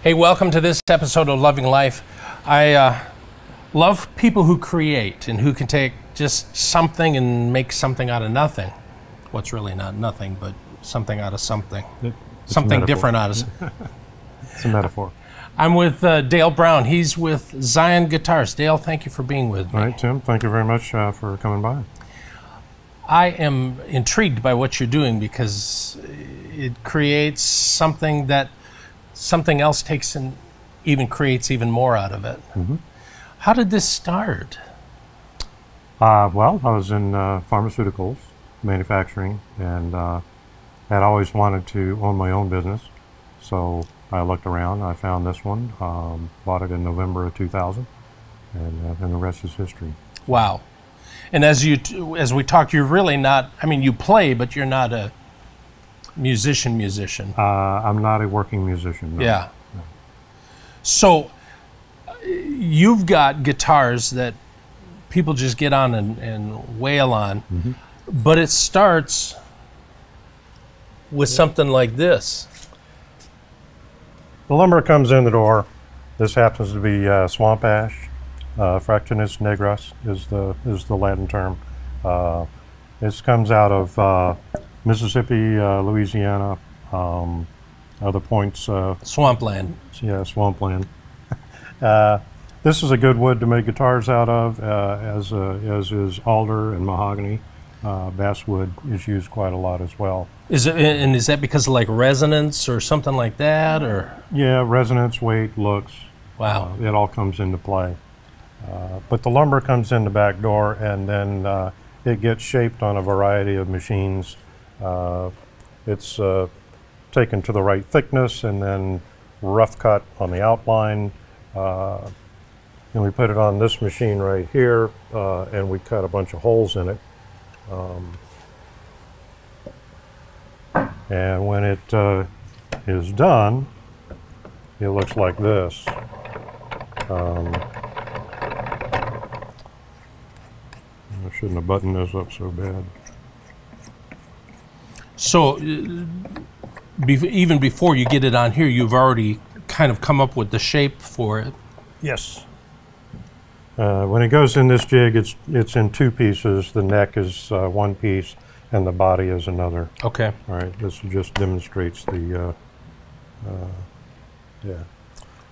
Hey, welcome to this episode of Loving Life. I love people who create and who can take just something and make something out of nothing. What's really not nothing, but something out of something. Something different out of... It's a metaphor. I'm with Dale Brown. He's with Zion Guitars. Dale, thank you for being with me. All right, Tim, thank you very much for coming by. I am intrigued by what you're doing because it creates something that something else takes and even creates even more out of it. Mm-hmm. How did this start? Well, I was in pharmaceuticals, manufacturing, and had always wanted to own my own business. So I looked around, I found this one, bought it in November of 2000, and the rest is history. Wow. And as we talk, you're really not, I mean, you play, but you're not a musician. I'm not a working musician, no. Yeah. No. So you've got guitars that people just get on and wail on, mm-hmm. but it starts with something like this. The lumber comes in the door. This happens to be swamp ash. Fractionis nigris is the Latin term. This comes out of Mississippi, Louisiana, other points. Swampland. Yeah, swampland. This is a good wood to make guitars out of, as is alder and mahogany. Basswood is used quite a lot as well. Is that because of like resonance or something like that, or? Yeah, resonance, weight, looks. Wow. It all comes into play. But the lumber comes in the back door, and then it gets shaped on a variety of machines. It's taken to the right thickness and then rough cut on the outline. And we put it on this machine right here, and we cut a bunch of holes in it. And when it is done, it looks like this. I shouldn't have buttoned this up so bad. So even before you get it on here, you've already kind of come up with the shape for it. Yes. When it goes in this jig, it's in two pieces. The neck is one piece, and the body is another. Okay. All right. This just demonstrates the. Yeah.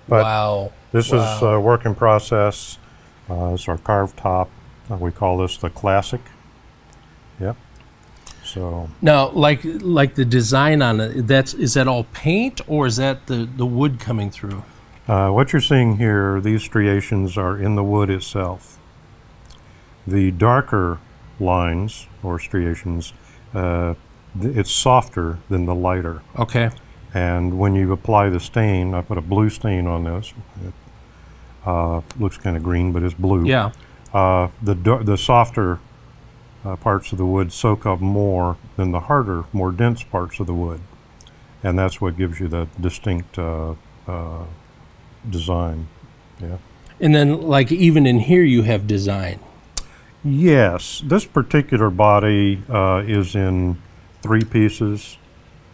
But wow. This is a work in process. It's our carved top. We call this the classic. Yep. So now, like the design on it, is that all paint, or is that the wood coming through? What you're seeing here, these striations are in the wood itself. The darker lines or striations, it's softer than the lighter. Okay. And when you apply the stain, I put a blue stain on this. It looks kind of green, but it's blue. Yeah. The softer parts of the wood soak up more than the harder, more dense parts of the wood. And that's what gives you the distinct design. Yeah. And then, like, even in here you have design. Yes. This particular body is in 3 pieces.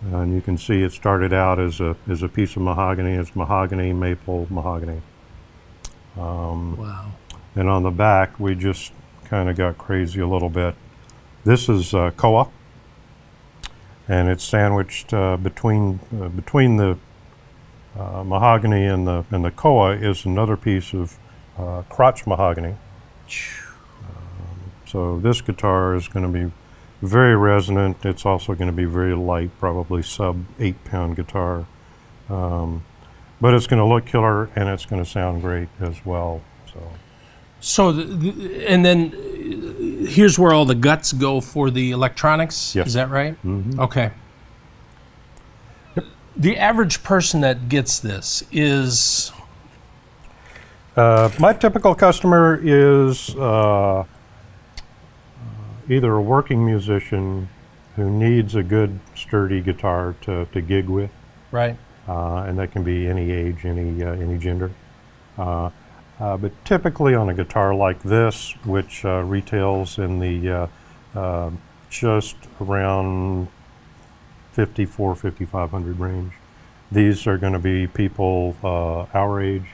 And you can see it started out as a piece of mahogany. It's mahogany, maple, mahogany. Wow. And on the back, we just kind of got crazy a little bit. This is koa, and it's sandwiched between the mahogany and the koa is another piece of crotch mahogany. So this guitar is going to be very resonant. It's also going to be very light, probably sub 8-pound guitar. But it's going to look killer, and it's going to sound great as well. So and then here's where all the guts go for the electronics. Yes. Is that right? Mm-hmm. Okay. Yep. The average person that gets this is? My typical customer is either a working musician who needs a good, sturdy guitar to gig with. Right. And that can be any age, any gender. But typically on a guitar like this, which retails in the just around $5,400, $5,500 range, These are going to be people our age,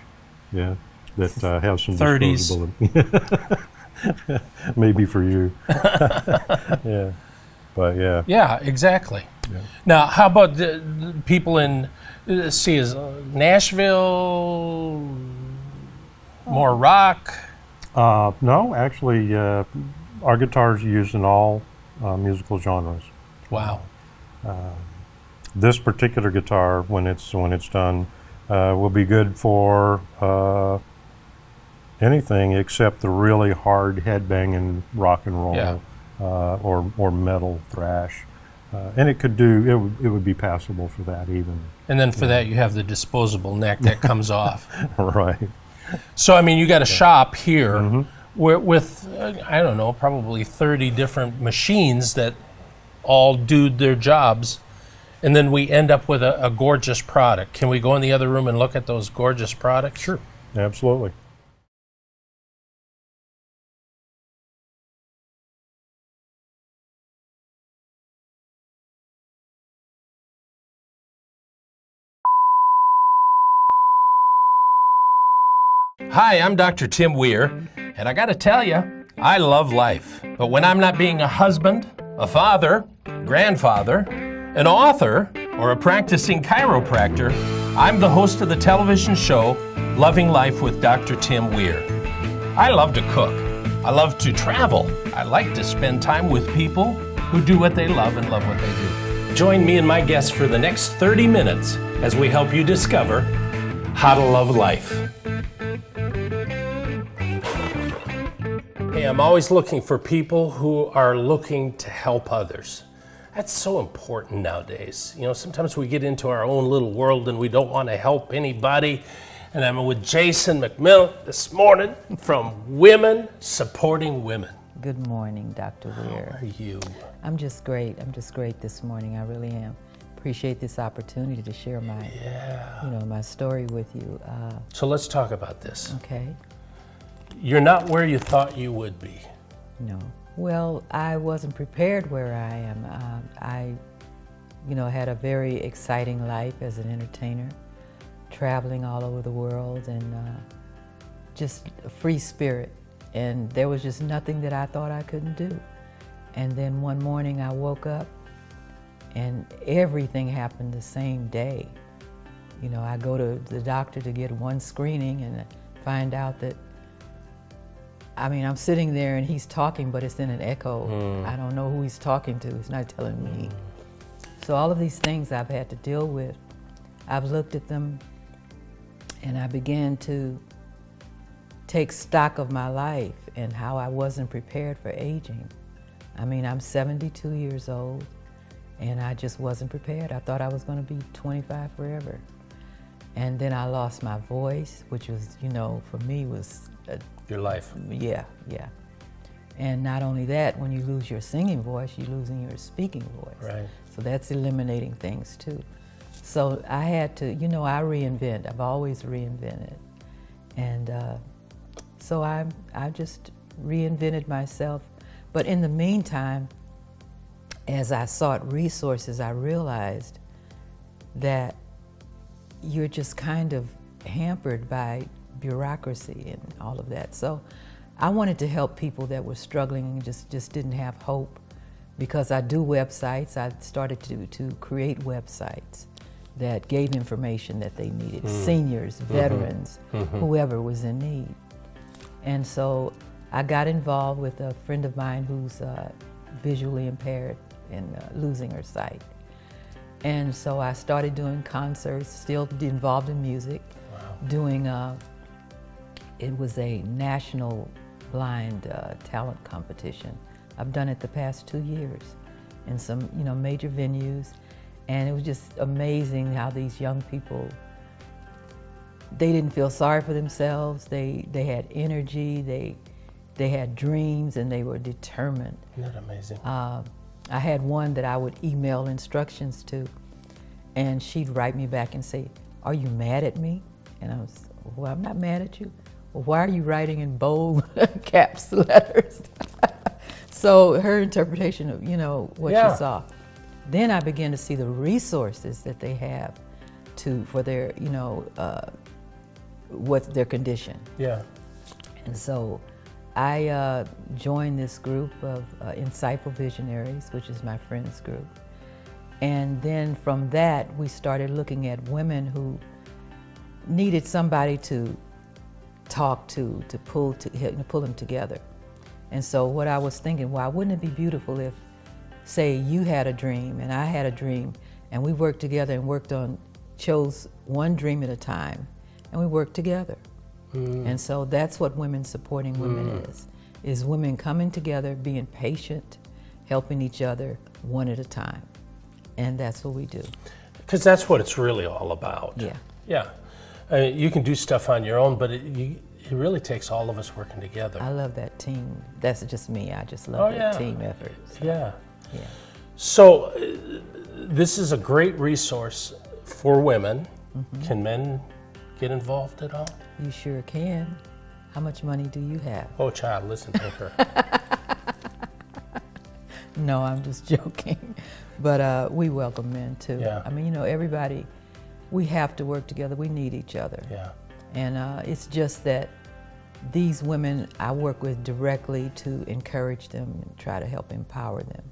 yeah, that have some 30s. disposable. Maybe for you. Yeah, but yeah. Yeah, exactly. Yeah. Now, how about the people in, see, is Nashville more rock? No, actually, our guitars are used in all musical genres. Wow. This particular guitar, when it's done, will be good for anything except the really hard headbanging rock and roll, Yeah. or metal thrash, and it would be passable for that even. And then for that, you have the disposable neck that comes off. Right. So, I mean, you got a shop here Mm-hmm. with I don't know, probably 30 different machines that all do their jobs. And then we end up with a gorgeous product. Can we go in the other room and look at those gorgeous products? Sure. Absolutely. Hi, I'm Dr. Tim Weir, and I gotta tell you, I love life. But when I'm not being a husband, a father, grandfather, an author, or a practicing chiropractor, I'm the host of the television show, Loving Life with Dr. Tim Weir. I love to cook. I love to travel. I like to spend time with people who do what they love and love what they do. Join me and my guests for the next 30 minutes as we help you discover how to love life. Hey, I'm always looking for people who are looking to help others. That's so important nowadays. You know, sometimes we get into our own little world and we don't want to help anybody. And I'm with Jason McMillan this morning from Women Supporting Women. Good morning, Dr. Weir. How are you? I'm just great. I'm just great this morning. I really am. Appreciate this opportunity to share my, my story with you. So let's talk about this. Okay. You're not where you thought you would be. No. Well, I wasn't prepared where I am. I had a very exciting life as an entertainer, traveling all over the world, and just a free spirit. And there was just nothing that I thought I couldn't do. And then one morning I woke up and everything happened the same day. You know, I go to the doctor to get one screening and find out that, I'm sitting there and he's talking, but it's in an echo. I don't know who he's talking to. He's not telling me. So all of these things I've had to deal with, I've looked at them and I began to take stock of my life and how I wasn't prepared for aging. I'm 72 years old and I just wasn't prepared. I thought I was going to be 25 forever. And then I lost my voice, which was, for me was your life. Yeah. And not only that, when you lose your singing voice, you're losing your speaking voice. Right. So that's eliminating things too. So I had to, I reinvent. I've always reinvented. And so I just reinvented myself. But in the meantime, as I sought resources, I realized that you're just kind of hampered by bureaucracy and all of that. So I wanted to help people that were struggling and just didn't have hope. Because I do websites, I started to create websites that gave information that they needed. Seniors, veterans, whoever was in need. And so I got involved with a friend of mine who's visually impaired and losing her sight. And so I started doing concerts, still involved in music, doing, it was a national blind talent competition. I've done it the past 2 years in some, major venues. And it was just amazing how these young people, they didn't feel sorry for themselves. They had energy, they had dreams, and they were determined. Isn't that amazing? I had one that I would email instructions to, and she'd write me back and say, "Are you mad at me?" And I was, "Well, I'm not mad at you." "Well, why are you writing in bold caps letters?" So her interpretation of, what she saw. Then I began to see the resources that they have for their, what's their condition. Yeah. And so I joined this group of Insightful Visionaries, which is my friends group. And then from that, we started looking at women who needed somebody to talk to pull them together. And so what I was thinking, why wouldn't it be beautiful if, say, you had a dream and I had a dream, and we worked together and chose one dream at a time, and we worked together. And so that's what Women Supporting Women is women coming together, being patient, helping each other one at a time. And that's what we do. Because that's what it's really all about. Yeah. Yeah. I mean, you can do stuff on your own, but it really takes all of us working together. I love that team. That's just me. I just love that team effort. So, yeah. Yeah. So this is a great resource for women. Can men get involved at all? You sure can. How much money do you have? Oh, child, listen to her. No, I'm just joking. But we welcome men too. Yeah. I mean, everybody, we have to work together. We need each other. Yeah. And it's just that these women I work with directly to encourage them and try to help empower them.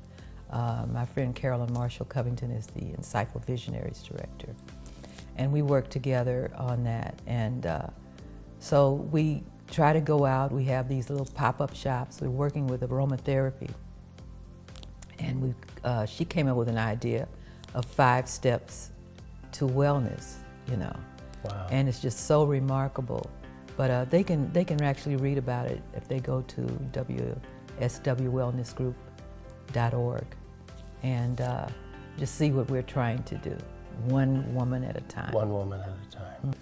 My friend Carolyn Marshall Covington is the Insightful Visionaries Director. And we work together on that. And so we try to go out. We have these little pop-up shops. We're working with aromatherapy. And she came up with an idea of 5 steps to wellness, Wow. And it's just so remarkable. But they can actually read about it if they go to swwellnessgroup.org and just see what we're trying to do, one woman at a time. One woman at a time.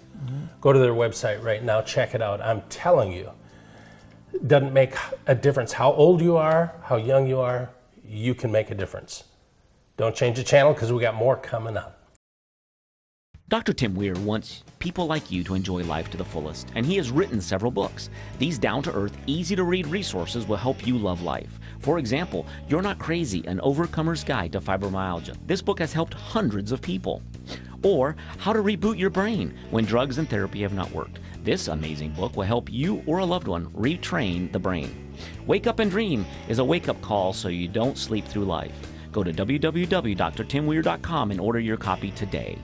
Go to their website right now, check it out. I'm telling you, it doesn't make a difference how old you are, how young you are, you can make a difference. Don't change the channel because we got more coming up. Dr. Tim Weir wants people like you to enjoy life to the fullest, and he has written several books. These down-to-earth, easy-to-read resources will help you love life. For example, You're Not Crazy, An Overcomer's Guide to Fibromyalgia. This book has helped hundreds of people. Or How to Reboot Your Brain When Drugs and Therapy Have Not Worked. This amazing book will help you or a loved one retrain the brain. Wake Up and Dream is a wake-up call so you don't sleep through life. Go to www.drtimweir.com and order your copy today.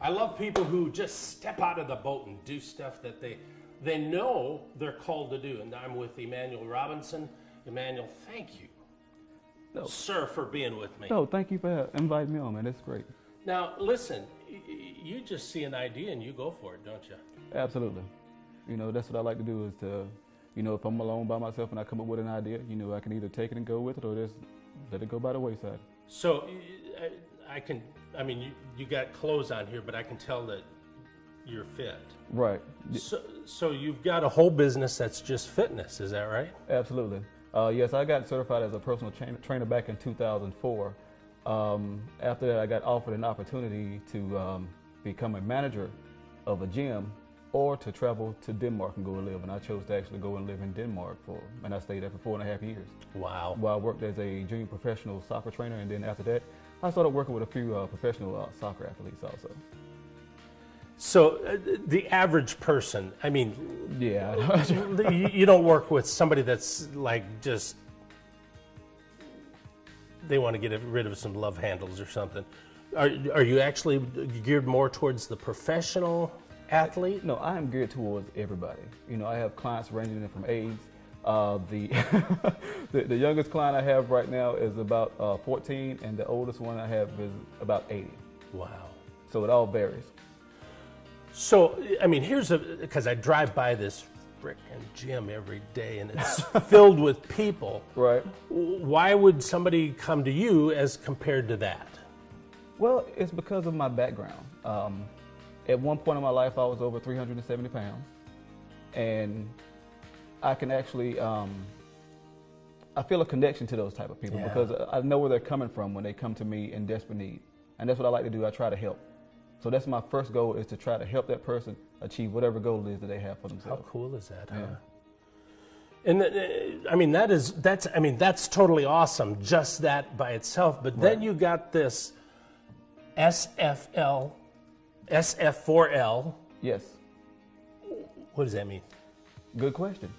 I love people who just step out of the boat and do stuff that they know they're called to do. And I'm with Emmanuel Robinson. Emmanuel, thank you, sir, for being with me. No, thank you for inviting me on, man. That's great. Now, listen, you just see an idea and you go for it, don't you? Absolutely. That's what I like to do is to, if I'm alone by myself and I come up with an idea, I can either take it and go with it or just let it go by the wayside. So I mean, you got clothes on here, but I can tell that you're fit. Right. So you've got a whole business that's just fitness, is that right? Absolutely. Yes, I got certified as a personal trainer back in 2004. After that, I got offered an opportunity to become a manager of a gym or to travel to Denmark and go and live. And I chose to actually go and live in Denmark and I stayed there for 4.5 years. Wow. While I worked as a junior professional soccer trainer, and then after that, I started working with a few professional soccer athletes also. So the average person, I mean, Yeah. you don't work with somebody that's like just, they want to get rid of some love handles or something. Are you actually geared more towards the professional athlete? No, I am geared towards everybody. You know, I have clients ranging from AIDS. The youngest client I have right now is about 14, and the oldest one I have is about 80. Wow. So it all varies. So, I mean, because I drive by this frickin' gym every day and it's filled with people. Right. Why would somebody come to you as compared to that? Well, it's because of my background. At one point in my life, I was over 370 pounds, and I can actually, I feel a connection to those type of people because I know where they're coming from when they come to me in desperate need. And that's what I like to do. I try to help. So that's my first goal, is to try to help that person achieve whatever goal it is that they have for themselves. How cool is that, Yeah. huh? And I mean, that's totally awesome, just that by itself. But then you got this SF4L. Yes. What does that mean? Good question.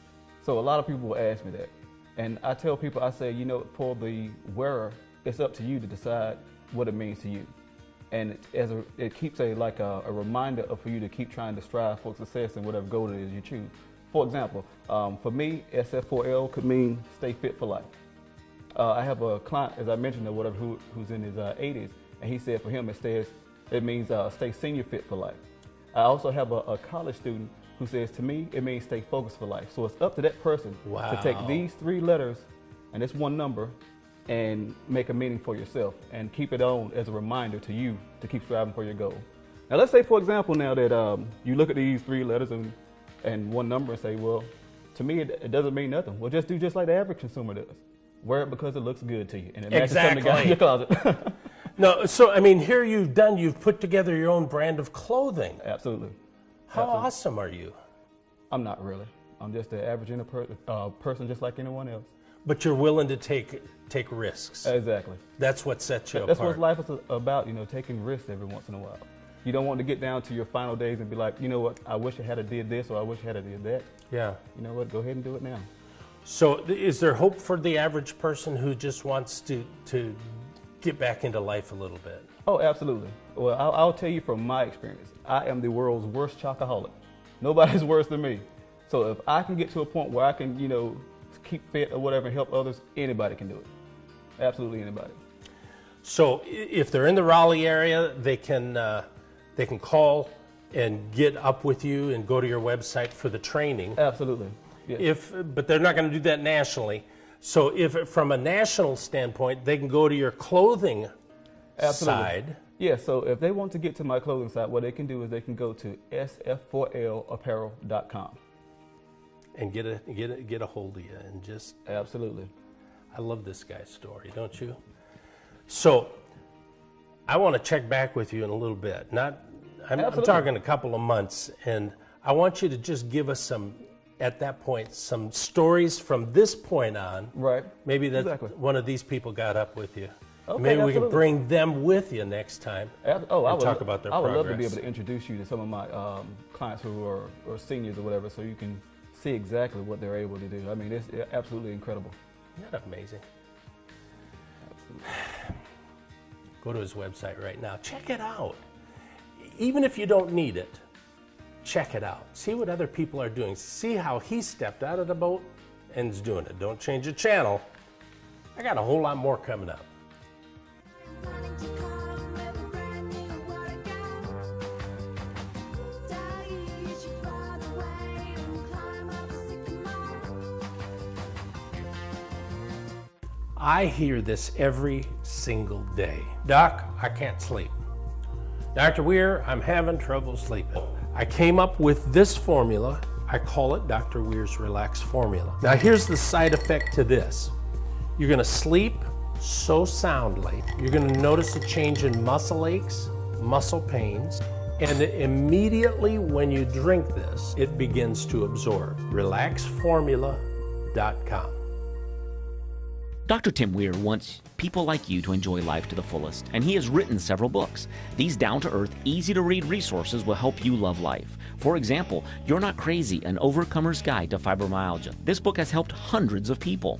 So a lot of people will ask me that. And I tell people, I say, you know, for the wearer, it's up to you to decide what it means to you. And it keeps a reminder for you to keep trying to strive for success in whatever goal it is you choose. For example, for me, SF4L could mean stay fit for life. I have a client, as I mentioned, or whatever, who's in his 80s, and he said for him it means stay senior fit for life. I also have a college student who says to me it means stay focused for life. So it's up to that person to take these 3 letters and this one number and make a meaning for yourself and keep it on as a reminder to you to keep striving for your goal. Now let's say, for example, now that you look at these 3 letters and one number and say, well, to me it doesn't mean nothing. Well, just do just like the average consumer does. Wear it because it looks good to you and it matches something you got in your closet. No, so I mean, here you've put together your own brand of clothing. Absolutely. How awesome are you? I'm not really. I'm just an average person just like anyone else. But you're willing to take risks. Exactly. That's what sets you That's apart. what life is about, you know, taking risks every once in a while. You don't want to get down to your final days and be like, you know what, I wish I had did this or I wish I had did that. Yeah. You know what, go ahead and do it now. So is there hope for the average person who just wants to get back into life a little bit? Oh, absolutely. Well, I'll tell you from my experience, I am the world's worst chocoholic. Nobody's worse than me. So if I can get to a point where I can, you know, keep fit or whatever and help others, anybody can do it. Absolutely anybody. So if they're in the Raleigh area, they can call and get up with you and go to your website for the training. Absolutely. Yes. But they're not going to do that nationally. So if from a national standpoint, they can go to your clothing side. Yeah, so if they want to get to my clothing site, what they can do is they can go to sf4lapparel.com. And get a hold of you and just... Absolutely. I love this guy's story, don't you? So I want to check back with you in a little bit. I'm talking a couple of months, and I want you to just give us some stories from this point on. Right. Maybe that one of these people got up with you. Okay, maybe we absolutely. can bring them with you next time. Talk about their progress. I would love to be able to introduce you to some of my clients who are seniors or whatever, so you can see exactly what they're able to do. I mean, it's absolutely incredible. Isn't that amazing? Absolutely. Go to his website right now. Check it out. Even if you don't need it, check it out. See what other people are doing. See how he stepped out of the boat and is doing it. Don't change the channel. I got a whole lot more coming up. I hear this every single day. Doc, I can't sleep. Dr. Weir, I'm having trouble sleeping. I came up with this formula. I call it Dr. Weir's Relax Formula. Now here's the side effect to this. You're gonna sleep so soundly. You're gonna notice a change in muscle aches, muscle pains, and immediately when you drink this, it begins to absorb. RelaxFormula.com. Dr. Tim Weir wants people like you to enjoy life to the fullest, and he has written several books. These down-to-earth, easy-to-read resources will help you love life. For example, You're Not Crazy, An Overcomer's Guide to Fibromyalgia. This book has helped hundreds of people.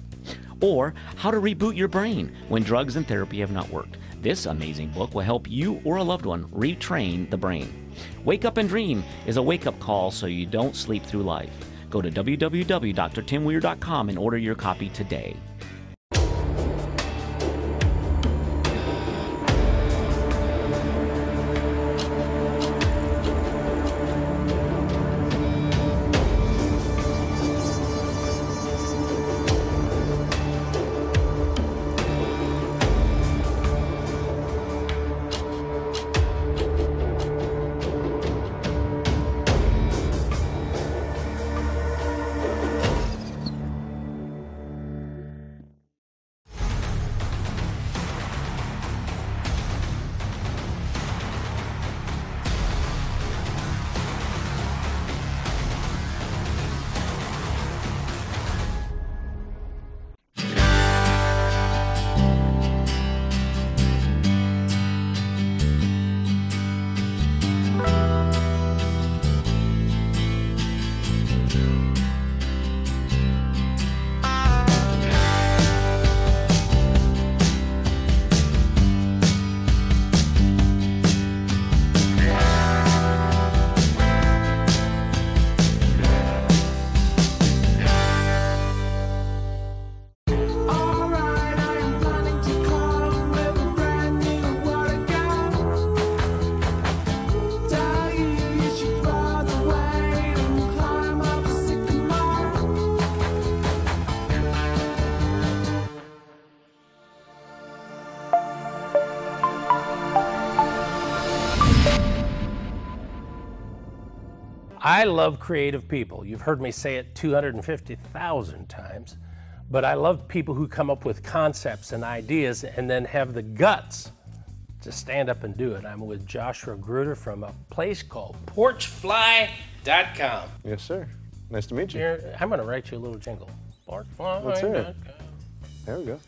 Or How to Reboot Your Brain When Drugs and Therapy Have Not Worked. This amazing book will help you or a loved one retrain the brain. Wake Up and Dream is a wake-up call so you don't sleep through life. Go to www.drtimweir.com and order your copy today. I love creative people. You've heard me say it 250,000 times, but I love people who come up with concepts and ideas and then have the guts to stand up and do it. I'm with Joshua Gruder from a place called porchfly.com. Yes, sir. Nice to meet you. I'm going to write you a little jingle. Let's hear it. There we go.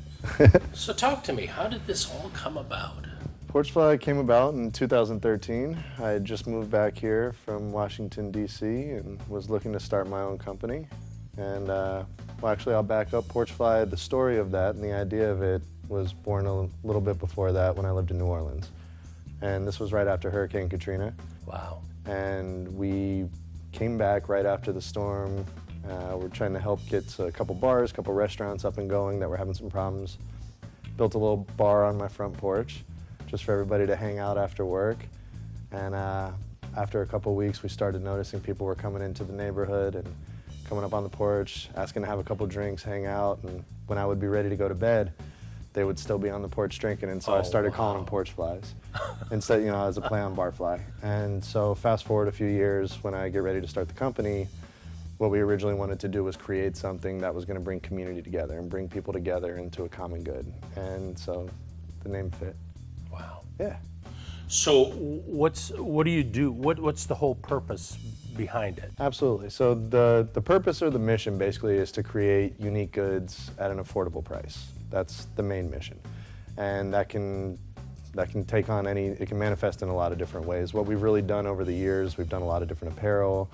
So talk to me. How did this all come about? Porchfly came about in 2013. I had just moved back here from Washington, D.C. and was looking to start my own company. And, well, actually, I'll back up. Porchfly, the story of that and the idea of it was born a little bit before that when I lived in New Orleans. And this was right after Hurricane Katrina. Wow. And we came back right after the storm. We're trying to help get a couple bars, a couple restaurants up and going that were having some problems. Built a little bar on my front porch just for everybody to hang out after work. And after a couple weeks, we started noticing people were coming into the neighborhood and coming up on the porch, asking to have a couple drinks, hang out. And when I would be ready to go to bed, they would still be on the porch drinking. And so I started calling them porch flies instead, you know, as a play on barfly. And so fast forward a few years, when I get ready to start the company, what we originally wanted to do was create something that was going to bring community together and bring people together into a common good. And so the name fit. Wow. Yeah. So what do you do? What's the whole purpose behind it? Absolutely. So the purpose or the mission basically is to create unique goods at an affordable price. That's the main mission. And that can take on it can manifest in a lot of different ways. What we've really done over the years, we've done a lot of different apparel,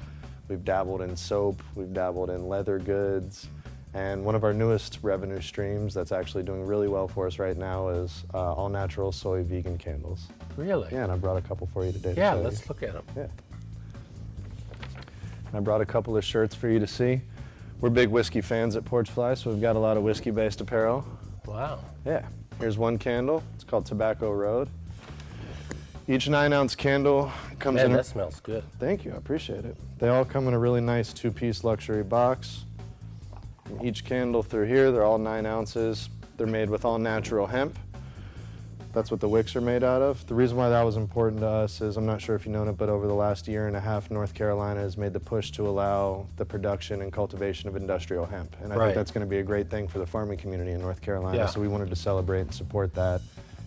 we've dabbled in soap, we've dabbled in leather goods, and one of our newest revenue streams that's actually doing really well for us right now is all-natural soy vegan candles. Really? Yeah, and I brought a couple for you today. Yeah, let's look at them. Yeah. I brought a couple of shirts for you to see. We're big whiskey fans at Porchfly, so we've got a lot of whiskey-based apparel. Wow. Yeah. Here's one candle. It's called Tobacco Road. Each 9-ounce candle comes in. Man, that smells good. Thank you. I appreciate it. They all come in a really nice 2-piece luxury box. And each candle through here, they're all 9 ounces. They're made with all natural hemp. That's what the wicks are made out of. The reason why that was important to us is, I'm not sure if you've known it, but over the last year and a half, North Carolina has made the push to allow the production and cultivation of industrial hemp. And I think that's going to be a great thing for the farming community in North Carolina. So we wanted to celebrate and support that.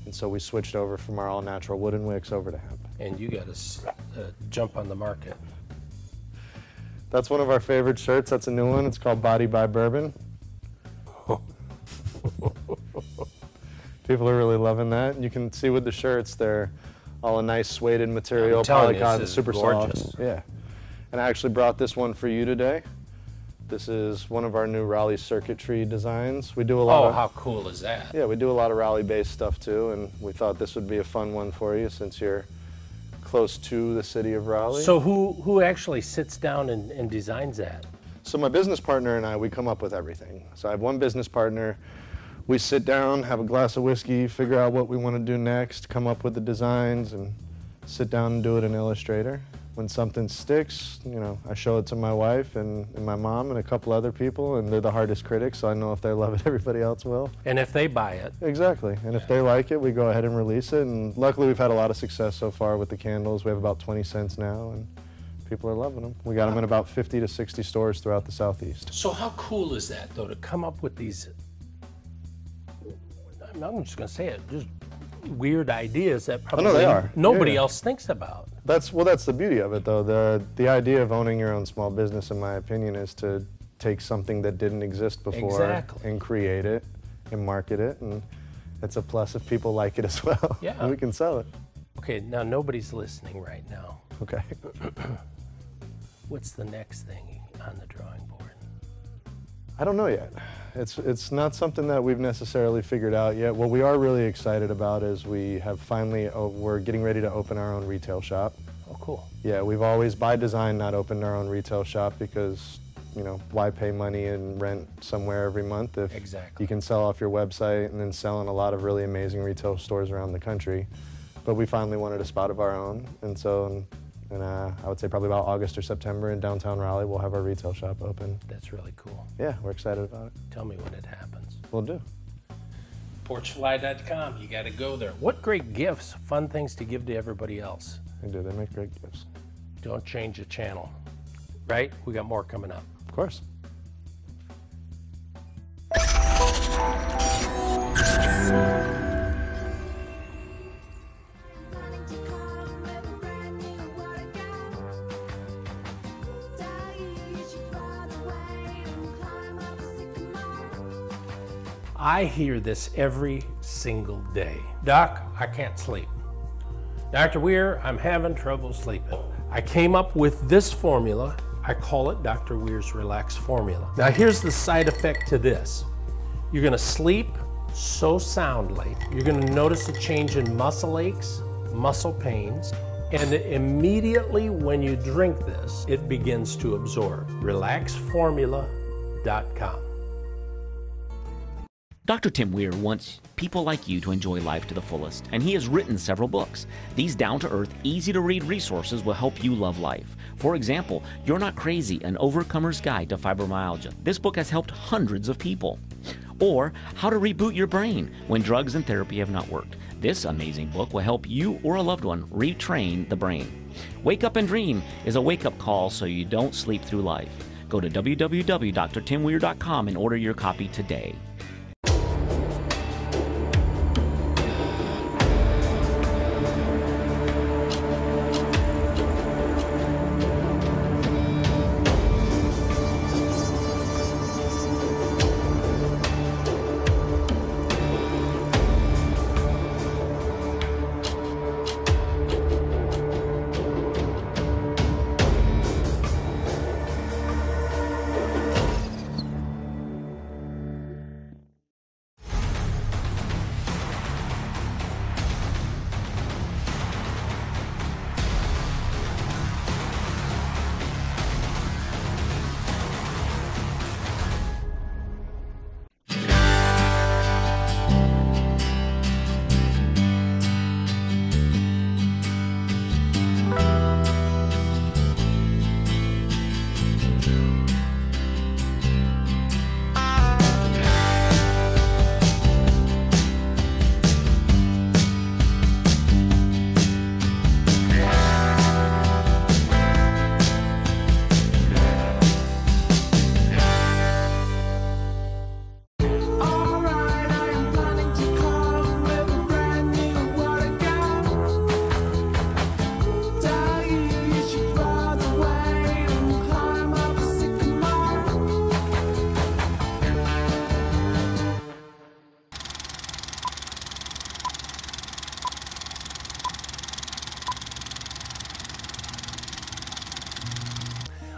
And so we switched over from our all-natural wooden wicks over to hemp. And you got to jump on the market. That's one of our favorite shirts. That's a new one. It's called Body by Bourbon. People are really loving that. You can see with the shirts, they're all a nice suede material, polycotton, super gorgeous. soft. Yeah. And I actually brought this one for you today. This is one of our new Raleigh circuitry designs. We do a lot of, how cool is that? Yeah, we do a lot of Raleigh-based stuff too, and we thought this would be a fun one for you since you're close to the city of Raleigh. So who actually sits down and designs that? So my business partner and I, we come up with everything. So I have one business partner. We sit down, have a glass of whiskey, figure out what we want to do next, come up with the designs, and sit down and do it in Illustrator. When something sticks, you know, I show it to my wife and my mom and a couple other people, and they're the hardest critics, so I know if they love it, everybody else will. And if they buy it. Exactly. And if they like it, we go ahead and release it. And luckily, we've had a lot of success so far with the candles. We have about 20 cents now, and people are loving them. We got them in about 50 to 60 stores throughout the Southeast. So how cool is that, though, to come up with these, I'm just going to say it, just weird ideas that probably nobody else thinks about. That's the beauty of it, though. The idea of owning your own small business, in my opinion, is to take something that didn't exist before and create it and market it, and it's a plus if people like it as well. Yeah. And we can sell it. Okay, now nobody's listening right now. Okay. What's the next thing on the drawing board? I don't know yet. It's not something that we've necessarily figured out yet. What we are really excited about is we have finally, we're getting ready to open our own retail shop. Oh, cool. Yeah, we've always, by design, not opened our own retail shop because, you know, why pay money and rent somewhere every month if you can sell off your website and then sell in a lot of really amazing retail stores around the country. But we finally wanted a spot of our own, and so I would say probably about August or September in downtown Raleigh, we'll have our retail shop open. That's really cool. Yeah, we're excited about it. Tell me when it happens. We'll do. Porchfly.com, you got to go there. What great gifts, fun things to give to everybody else. They do, they make great gifts. Don't change the channel, right? We got more coming up. Of course. I hear this every single day. Doc, I can't sleep. Dr. Weir, I'm having trouble sleeping. I came up with this formula. I call it Dr. Weir's Relax Formula. Now here's the side effect to this. You're gonna sleep so soundly. You're gonna notice a change in muscle aches, muscle pains, and immediately when you drink this, it begins to absorb. RelaxFormula.com. Dr. Tim Weir wants people like you to enjoy life to the fullest, and he has written several books. These down-to-earth, easy-to-read resources will help you love life. For example, You're Not Crazy, An Overcomer's Guide to Fibromyalgia. This book has helped hundreds of people. Or How to Reboot Your Brain When Drugs and Therapy Have Not Worked. This amazing book will help you or a loved one retrain the brain. Wake Up and Dream is a wake-up call so you don't sleep through life. Go to www.drtimweir.com and order your copy today.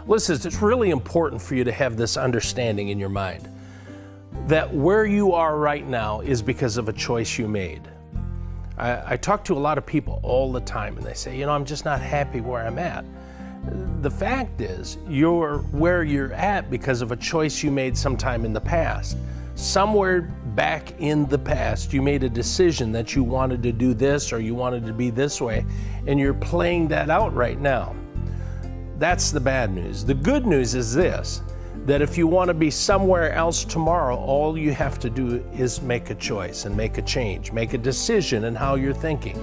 Listen, it's really important for you to have this understanding in your mind that where you are right now is because of a choice you made. I talk to a lot of people all the time and they say, you know, I'm just not happy where I'm at. The fact is, you're where you're at because of a choice you made sometime in the past. Somewhere back in the past, you made a decision that you wanted to do this or you wanted to be this way, and you're playing that out right now. That's the bad news. The good news is this, that if you want to be somewhere else tomorrow, all you have to do is make a choice and make a change, make a decision in how you're thinking.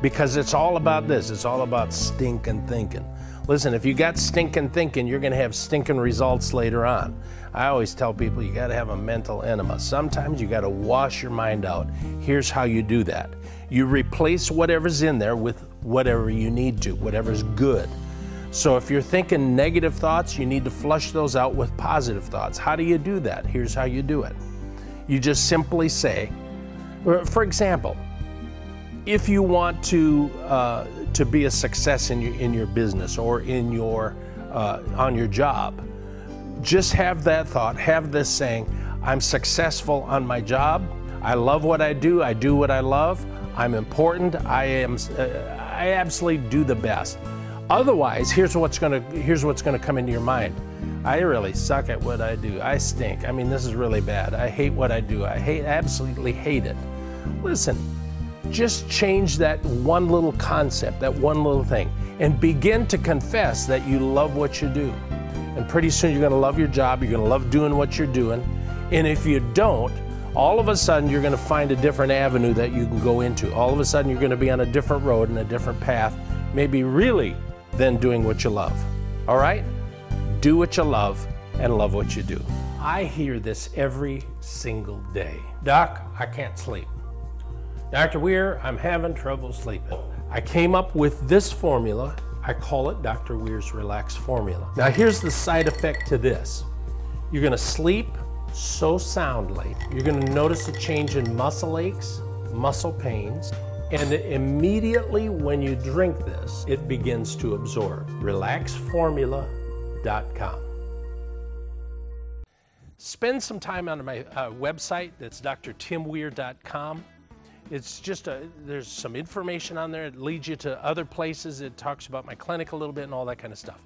Because it's all about this, it's all about stinking thinking. Listen, if you got stinking thinking, you're going to have stinking results later on. I always tell people you got to have a mental enema. Sometimes you got to wash your mind out. Here's how you do that. You replace whatever's in there with whatever you need to, whatever's good. So if you're thinking negative thoughts, you need to flush those out with positive thoughts. How do you do that? Here's how you do it. You just simply say, for example, if you want to be a success in your business or in your on your job, just have that thought, have this saying, I'm successful on my job, I love what I do what I love, I'm important, I absolutely do the best. Otherwise, here's what's gonna come into your mind. I really suck at what I do. I stink. I mean, this is really bad. I hate what I do. I absolutely hate it. Listen, just change that one little concept, that one little thing, and begin to confess that you love what you do. And pretty soon you're going to love your job, you're going to love doing what you're doing. And if you don't, all of a sudden you're going to find a different avenue that you can go into. All of a sudden you're going to be on a different road and a different path, maybe really than doing what you love. All right? Do what you love and love what you do. I hear this every single day. Doc, I can't sleep. Dr. Weir, I'm having trouble sleeping. I came up with this formula. I call it Dr. Weir's Relax Formula. Now here's the side effect to this. You're gonna sleep so soundly, you're gonna notice a change in muscle aches, muscle pains, and immediately when you drink this, it begins to absorb. RelaxFormula.com. Spend some time on my website, that's drtimweir.com. It's just there's some information on there. It leads you to other places. It talks about my clinic a little bit and all that kind of stuff.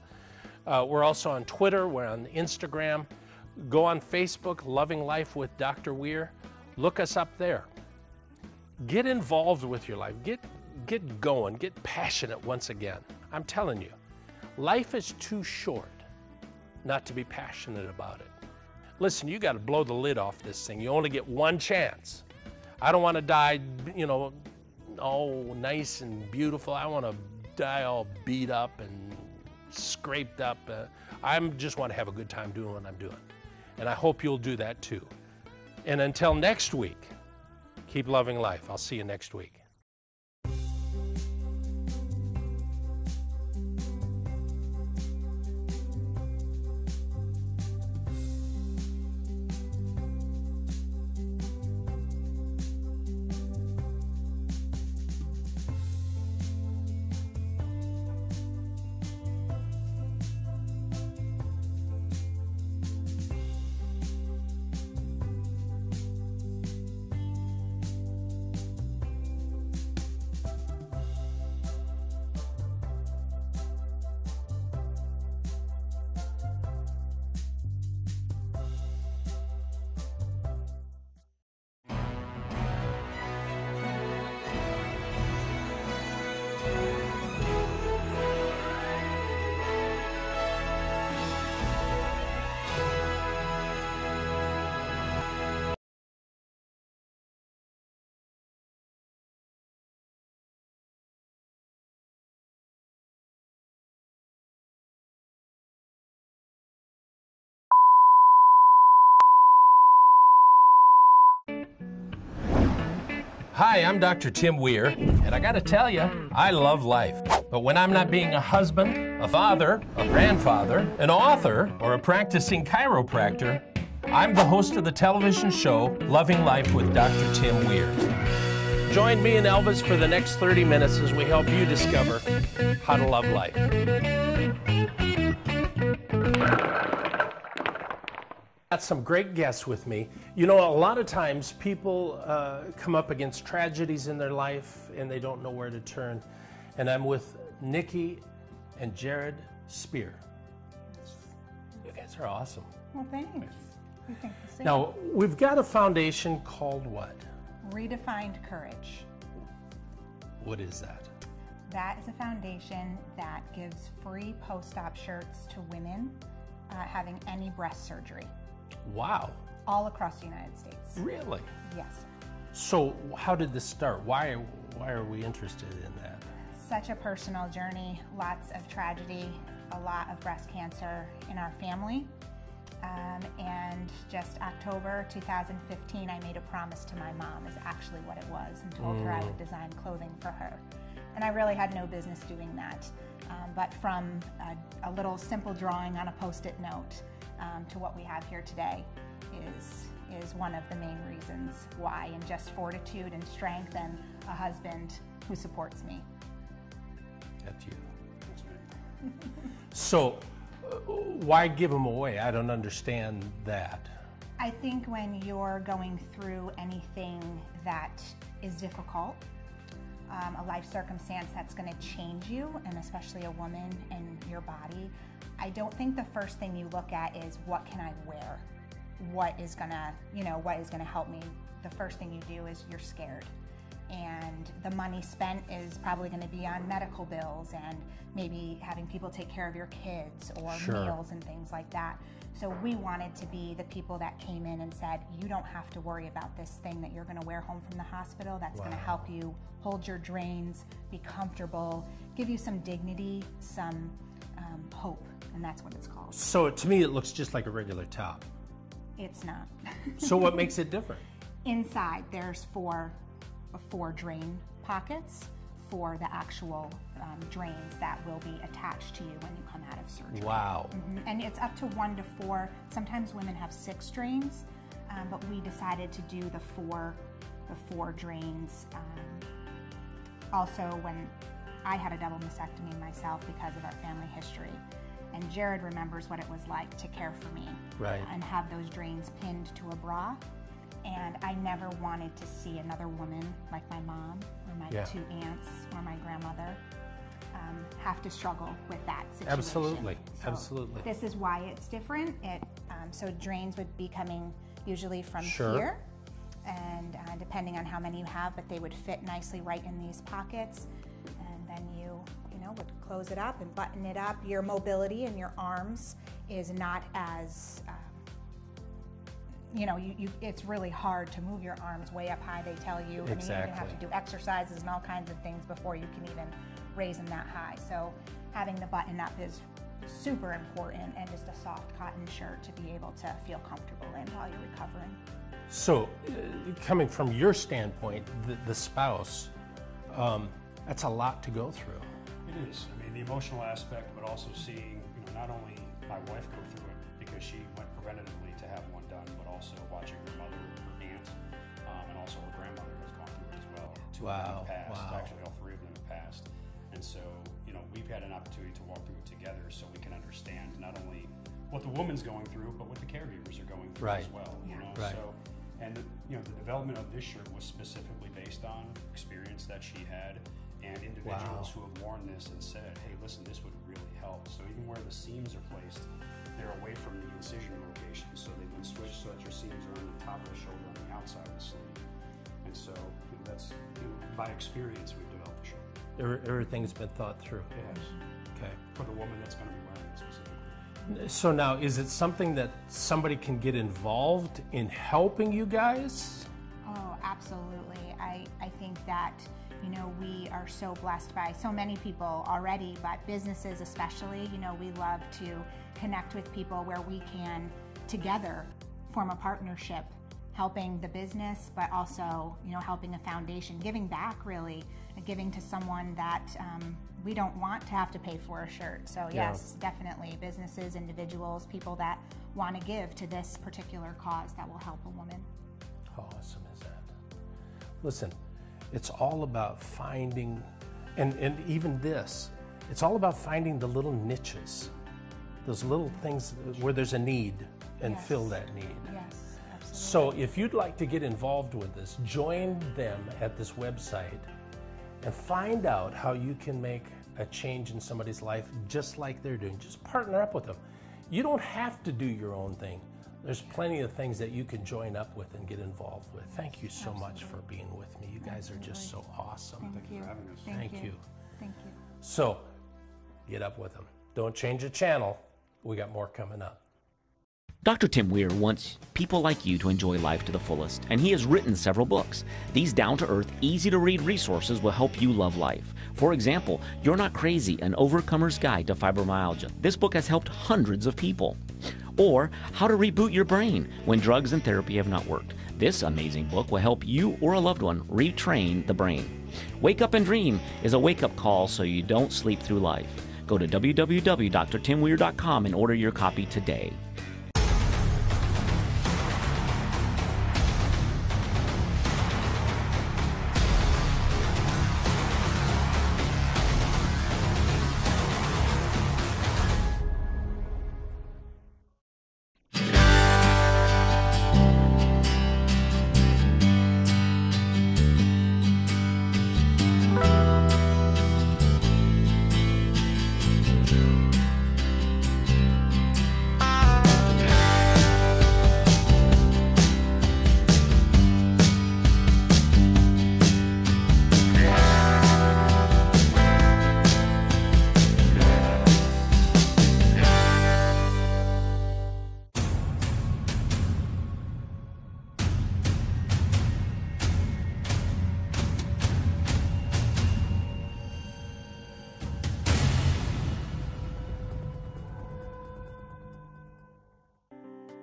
We're also on Twitter. We're on Instagram. Go on Facebook, Loving Life with Dr. Weir. Look us up there. Get involved with your life. Get going. Get passionate once again. I'm telling you, life is too short not to be passionate about it. Listen, you got to blow the lid off this thing. You only get one chance. I don't want to die, you know, all nice and beautiful. I want to die all beat up and scraped up. I just want to have a good time doing what I'm doing. And I hope you'll do that too. And until next week, keep loving life. I'll see you next week. Hi, I'm Dr. Tim Weir, and I gotta tell you, I love life. But when I'm not being a husband, a father, a grandfather, an author, or a practicing chiropractor, I'm the host of the television show, Loving Life with Dr. Tim Weir. Join me and Elvis for the next 30 minutes as we help you discover how to love life. Got some great guests with me. You know, a lot of times people come up against tragedies in their life and they don't know where to turn. And I'm with Nikki and Jared Spear. You guys are awesome. Well, thanks. We think the same. Now, we've got a foundation called what? Redefined Courage. What is that? That is a foundation that gives free post-op shirts to women having any breast surgery. Wow. All across the United States. Really? Yes. So how did this start? Why are we interested in that? Such a personal journey, lots of tragedy, a lot of breast cancer in our family. And just October 2015, I made a promise to my mom, is actually what it was, and told her I would design clothing for her. And I really had no business doing that. But from a little simple drawing on a Post-it note to what we have here today is one of the main reasons why, and just fortitude and strength and a husband who supports me. That's you. So, why give them away? I don't understand that. I think when you're going through anything that is difficult, a life circumstance that's going to change you, and especially a woman and your body, I don't think the first thing you look at is what can I wear? What is gonna, what is gonna help me? The first thing you do is you're scared. And the money spent is probably going to be on medical bills and maybe having people take care of your kids or meals and things like that. So we wanted to be the people that came in and said, you don't have to worry about this thing that you're going to wear home from the hospital. That's going to help you hold your drains, be comfortable, give you some dignity, some hope, and that's what it's called. So to me, it looks just like a regular top. It's not. So what makes it different? Inside, there's four drain pockets for the actual drains that will be attached to you when you come out of surgery. Wow. And it's up to 1 to 4. Sometimes women have 6 drains, but we decided to do the four drains. Also, when I had a double mastectomy myself because of our family history, and Jared remembers what it was like to care for me, and have those drains pinned to a bra. And I never wanted to see another woman like my mom or my 2 aunts or my grandmother have to struggle with that situation. Absolutely, so absolutely. This is why it's different. So drains would be coming usually from here, and depending on how many you have, but they would fit nicely right in these pockets. And then you would close it up and button it up. Your mobility in your arms is not as it's really hard to move your arms way up high, they tell you. Exactly. I mean, you have to do exercises and all kinds of things before you can even raise them that high. So having the button up is super important, and just a soft cotton shirt to be able to feel comfortable in while you're recovering. So coming from your standpoint, the spouse, that's a lot to go through. It is. I mean, the emotional aspect, but also seeing, not only my wife go through it because she went preventatively to have one done, but also watching her mother, her aunt, and also her grandmother has gone through it as well. 2 of them have passed. Actually, all 3 of them have passed. And so, we've had an opportunity to walk through it together so we can understand not only what the woman's going through, but what the caregivers are going through as well. So, and the development of this shirt was specifically based on experience that she had and individuals who have worn this and said, hey, listen, this would really help. So even where the seams are placed, they're away from the incision location, so they've been switched so that your seams are on the top of the shoulder on the outside of the sleeve. And so that's, by experience, we've developed the shirt. Everything's been thought through. Yes. Okay. For the woman that's going to be wearing it specifically. So now, is it something that somebody can get involved in helping you guys? Oh, absolutely. I think that, we are so blessed by so many people already, but businesses especially, we love to connect with people where we can together form a partnership, helping the business, but also, helping a foundation, giving back really, giving to someone that we don't want to have to pay for a shirt. So yes, definitely businesses, individuals, people that want to give to this particular cause that will help a woman. How awesome is that? Listen, it's all about finding, and even this, it's all about finding the little niches, those little things where there's a need. and Yes. fill that need. Yes, absolutely. So if you'd like to get involved with this, join them at this website and find out how you can make a change in somebody's life just like they're doing. Just partner up with them. You don't have to do your own thing. There's plenty of things that you can join up with and get involved with. Thank you so much for being with me. You guys are just so awesome. Thank you. Thank you. Thank you. So get up with them. Don't change the channel. We got more coming up. Dr. Tim Weir wants people like you to enjoy life to the fullest, and he has written several books. These down-to-earth, easy-to-read resources will help you love life. For example, You're Not Crazy, An Overcomer's Guide to Fibromyalgia. This book has helped hundreds of people. Or How to Reboot Your Brain When Drugs and Therapy Have Not Worked. This amazing book will help you or a loved one retrain the brain. Wake Up and Dream is a wake-up call so you don't sleep through life. Go to www.drtimweir.com and order your copy today.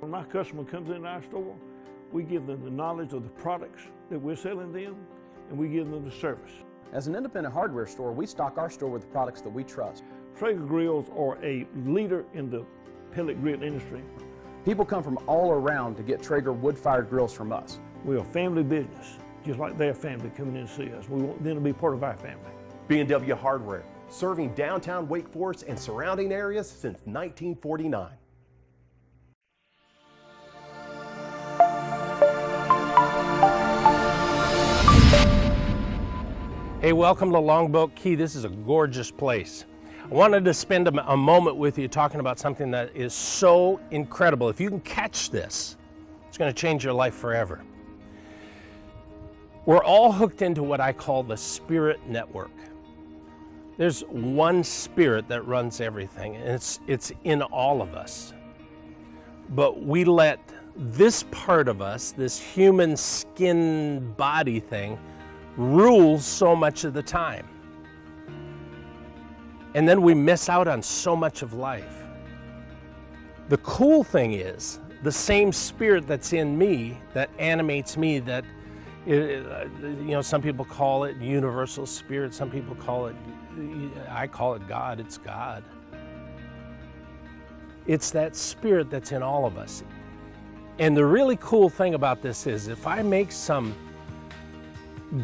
When my customer comes in our store, we give them the knowledge of the products that we're selling them, and we give them the service. As an independent hardware store, we stock our store with the products that we trust. Traeger grills are a leader in the pellet grill industry. People come from all around to get Traeger wood-fired grills from us. We're a family business, just like their family coming in to see us. We want them to be part of our family. B&W Hardware, serving downtown Wake Forest and surrounding areas since 1949. Hey, welcome to Longboat Key. This is a gorgeous place. I wanted to spend a moment with you talking about something that is so incredible. If you can catch this, it's going to change your life forever. We're all hooked into what I call the spirit network. There's one spirit that runs everything, and it's in all of us. But we let this part of us, this human skin body thing, rules so much of the time. And then we miss out on so much of life. The cool thing is, the same spirit that's in me, that animates me, that, some people call it universal spirit, some people call it, I call it God, it's God. It's that spirit that's in all of us. And the really cool thing about this is, if I make some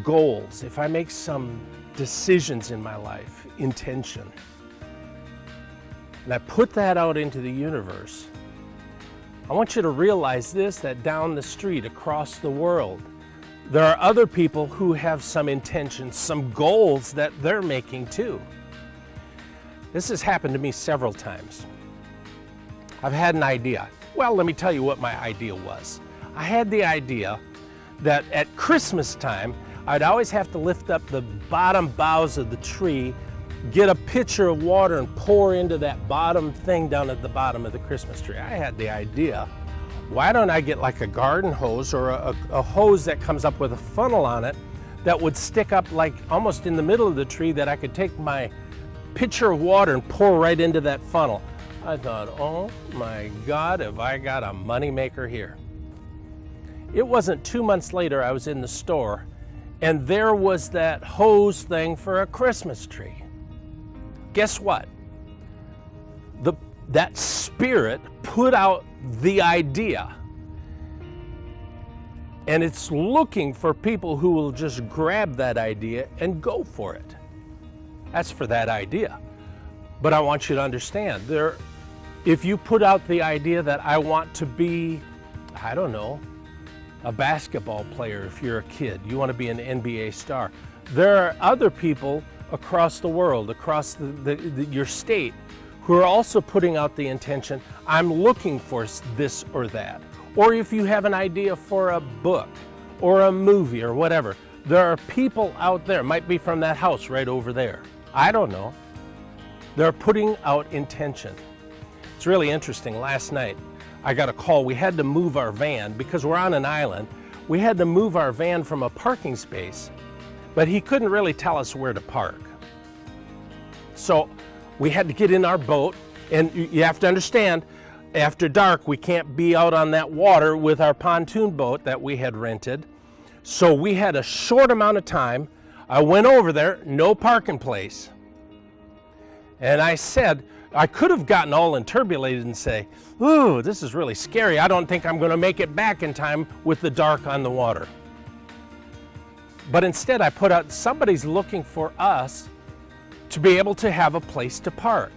goals, if I make some decisions in my life, intention, and I put that out into the universe, I want you to realize this, that down the street, across the world, there are other people who have some intentions, some goals that they're making too. This has happened to me several times. I've had an idea. Well, let me tell you what my idea was. I had the idea that at Christmas time, I'd always have to lift up the bottom boughs of the tree, get a pitcher of water and pour into that bottom thing down at the bottom of the Christmas tree. I had the idea, why don't I get like a garden hose or a hose that comes up with a funnel on it that would stick up like almost in the middle of the tree, that I could take my pitcher of water and pour right into that funnel. I thought, oh my God, have I got a money maker here. It wasn't 2 months later I was in the store, and there was that hose thing for a Christmas tree. Guess what? That spirit put out the idea, and it's looking for people who will just grab that idea and go for it. That's for that idea. But I want you to understand, there If you put out the idea that I want to be, I don't know, a basketball player, if you're a kid, you want to be an NBA star. There are other people across the world, across your state, who are also putting out the intention, I'm looking for this or that. Or if you have an idea for a book or a movie or whatever, there are people out there, might be from that house right over there. I don't know. They're putting out intention. It's really interesting. Last night, I got a call. We had to move our van because we're on an island. We had to move our van from a parking space, but he couldn't really tell us where to park. So we had to get in our boat, and you have to understand, after dark, we can't be out on that water with our pontoon boat that we had rented. So we had a short amount of time. I went over there, no parking place. And I said, I could have gotten all interpolated and say, ooh, this is really scary. I don't think I'm going to make it back in time with the dark on the water. But instead, I put out, somebody's looking for us to be able to have a place to park.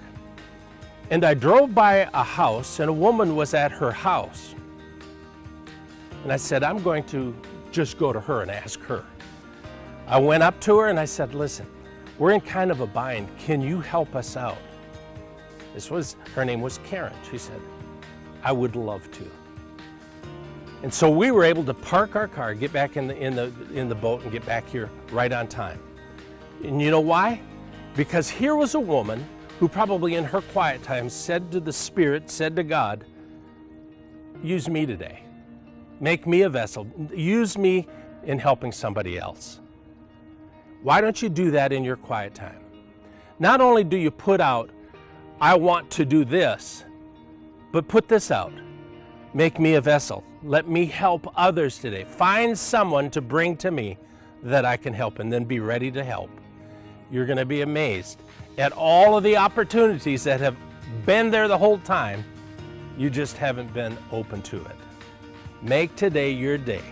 And I drove by a house, and a woman was at her house. And I said, I'm going to just go to her and ask her. I went up to her and I said, listen, we're in kind of a bind. Can you help us out? Her name was Karen. She said, I would love to. And so we were able to park our car, get back in the boat and get back here right on time. And you know why? Because here was a woman who probably in her quiet time said to the Spirit, said to God, use me today. Make me a vessel. Use me in helping somebody else. Why don't you do that in your quiet time? Not only do you put out, I want to do this, but put this out. Make me a vessel. Let me help others today. Find someone to bring to me that I can help, and then be ready to help. You're going to be amazed at all of the opportunities that have been there the whole time. You just haven't been open to it. Make today your day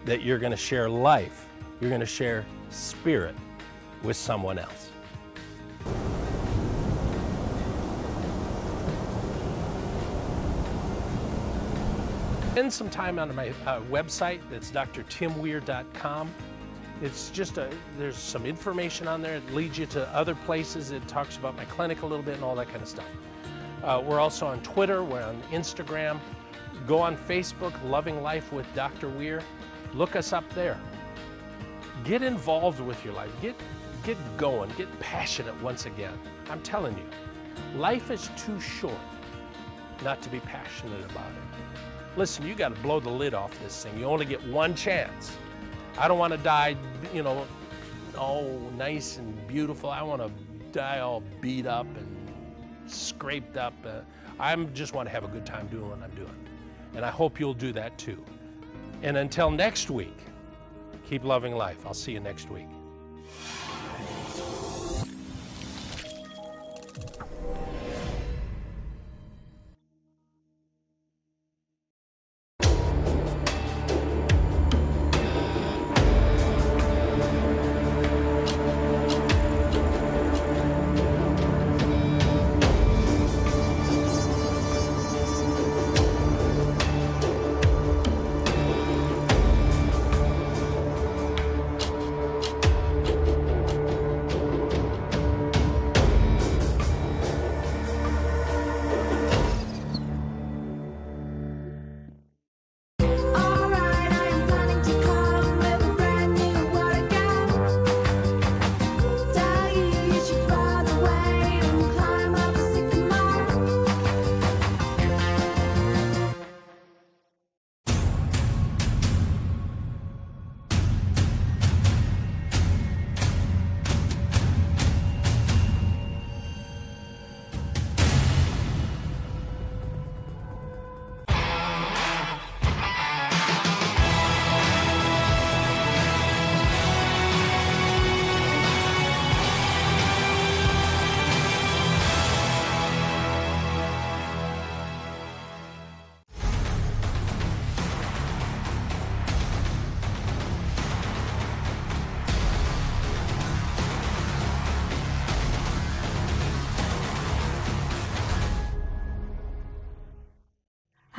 that you're going to share life, you're going to share spirit with someone else. Spend some time on my website. That's drtimweir.com. It's just there's some information on there. It leads you to other places. It talks about my clinic a little bit and all that kind of stuff. We're also on Twitter. We're on Instagram. Go on Facebook, Loving Life with Dr. Weir. Look us up there. Get involved with your life. Get going. Get passionate once again. I'm telling you, life is too short not to be passionate about it. Listen, you got to blow the lid off this thing. You only get one chance. I don't want to die, you know, all nice and beautiful. I want to die all beat up and scraped up. I just want to have a good time doing what I'm doing. And I hope you'll do that too. And until next week, keep loving life. I'll see you next week.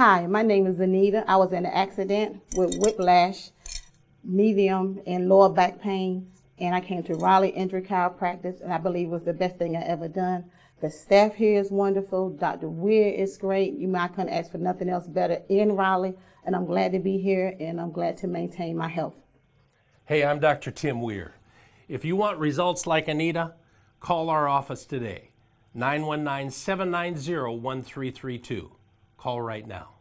Hi, my name is Anita. I was in an accident with whiplash, medium and lower back pain, and I came to Raleigh Injury Chiropractic, and I believe it was the best thing I ever done. The staff here is wonderful. Dr. Weir is great. I couldn't ask for nothing else better in Raleigh, and I'm glad to be here, and I'm glad to maintain my health. Hey, I'm Dr. Tim Weir. If you want results like Anita, call our office today, 919-790-1332. Call right now.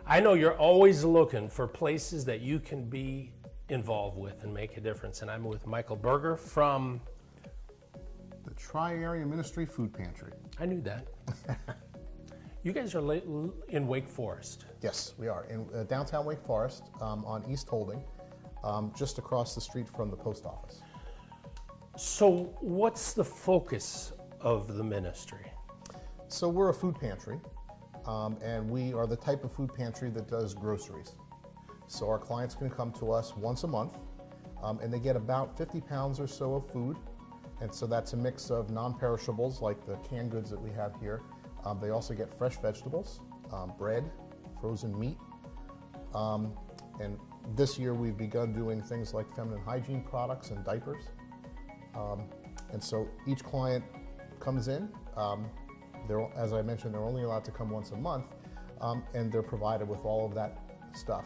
I know you're always looking for places that you can be involved with and make a difference. And I'm with Michael Berger from the Tri-Area Ministry Food Pantry. I knew that. You guys are in Wake Forest. Yes, we are in downtown Wake Forest on East Holding, just across the street from the post office. So what's the focus of the ministry? So we're a food pantry, and we are the type of food pantry that does groceries. So our clients can come to us once a month, and they get about 50 pounds or so of food. And so that's a mix of non-perishables like the canned goods that we have here. They also get fresh vegetables, bread, frozen meat. And this year we've begun doing things like feminine hygiene products and diapers. And so each client comes in. As I mentioned, they're only allowed to come once a month, and they're provided with all of that stuff.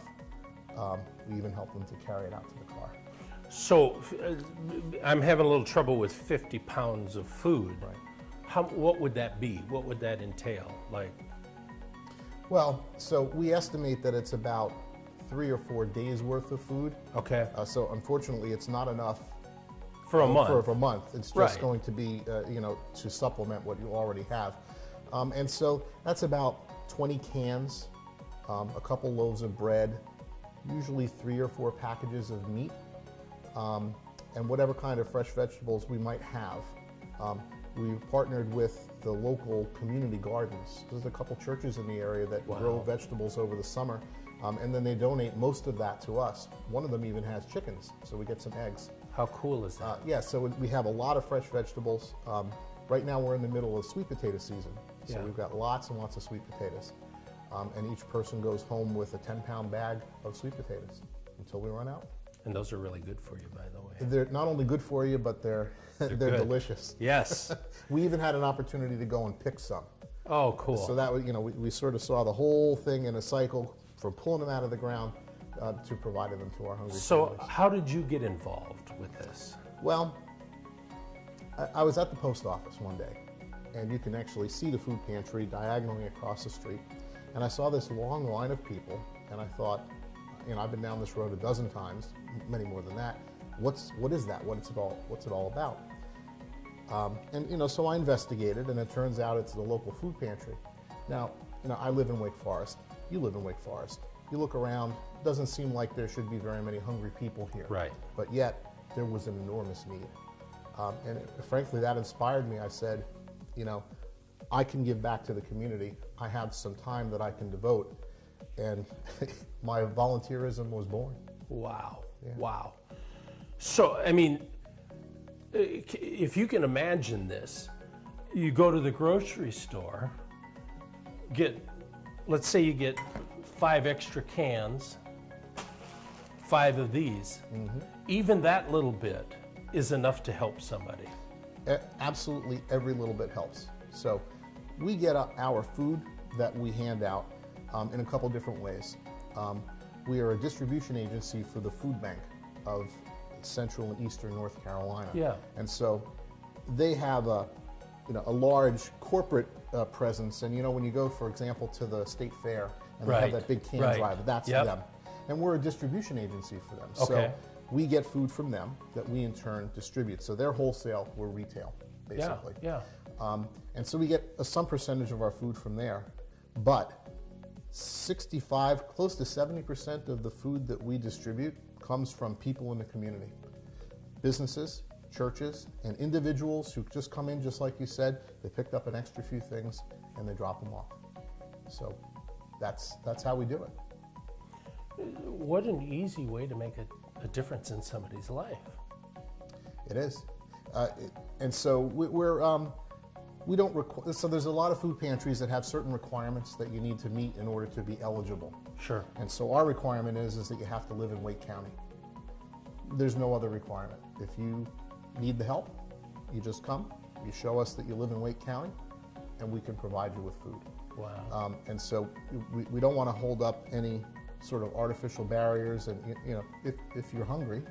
We even help them to carry it out to the car. So I'm having a little trouble with 50 pounds of food. Right. What would that be? What would that entail? Well, so we estimate that it's about 3 or 4 days worth of food. Okay. So unfortunately, it's not enough for a month. For a month, it's just going to be, to supplement what you already have. And so that's about 20 cans, a couple loaves of bread, usually 3 or 4 packages of meat, and whatever kind of fresh vegetables we might have. We've partnered with the local community gardens. There's a couple churches in the area that grow vegetables over the summer, and then they donate most of that to us. One of them even has chickens, so we get some eggs. How cool is that? Yeah, so we have a lot of fresh vegetables. Right now we're in the middle of sweet potato season, so we've got lots and lots of sweet potatoes. And each person goes home with a 10-pound bag of sweet potatoes until we run out. And those are really good for you, by the way. They're not only good for you, but they're delicious. Yes. We even had an opportunity to go and pick some. Oh, cool. So that was, we sort of saw the whole thing in a cycle from pulling them out of the ground to providing them to our hungry families. So how did you get involved with this? Well, I was at the post office one day, and you can actually see the food pantry diagonally across the street. And I saw this long line of people, and I thought, I've been down this road a dozen times, many more than that. What is that? What's it all about? So I investigated, and it turns out it's the local food pantry. Now, I live in Wake Forest. You live in Wake Forest. You look around, it doesn't seem like there should be very many hungry people here. Right. But yet, there was an enormous need. Frankly, that inspired me. I said, I can give back to the community. I have some time that I can devote. And my volunteerism was born. Wow. Yeah. Wow. So, if you can imagine this, you go to the grocery store, let's say you get 5 extra cans, 5 of these. Mm-hmm. Even that little bit is enough to help somebody. Absolutely every little bit helps. So we get our food that we hand out in a couple different ways. We are a distribution agency for the food bank of Central and Eastern North Carolina. Yeah. And so they have a large corporate presence. And when you go, for example, to the state fair and they have that big can drive, that's them. And we're a distribution agency for them. Okay. So we get food from them that we in turn distribute. So they're wholesale, we're retail, basically. Yeah. And so we get some percentage of our food from there. But 65, close to 70% of the food that we distribute comes from people in the community. Businesses, churches, and individuals who just come in, just like you said, they picked up an extra few things and they drop them off. So that's how we do it. What an easy way to make a difference in somebody's life. It is. And so we don't require, so there's a lot of food pantries that have certain requirements that you need to meet in order to be eligible. Sure. And so our requirement is that you have to live in Wake County. There's no other requirement. If you need the help, you just come, you show us that you live in Wake County, and we can provide you with food. Wow. And so we don't want to hold up any sort of artificial barriers, and you know, if you're hungry,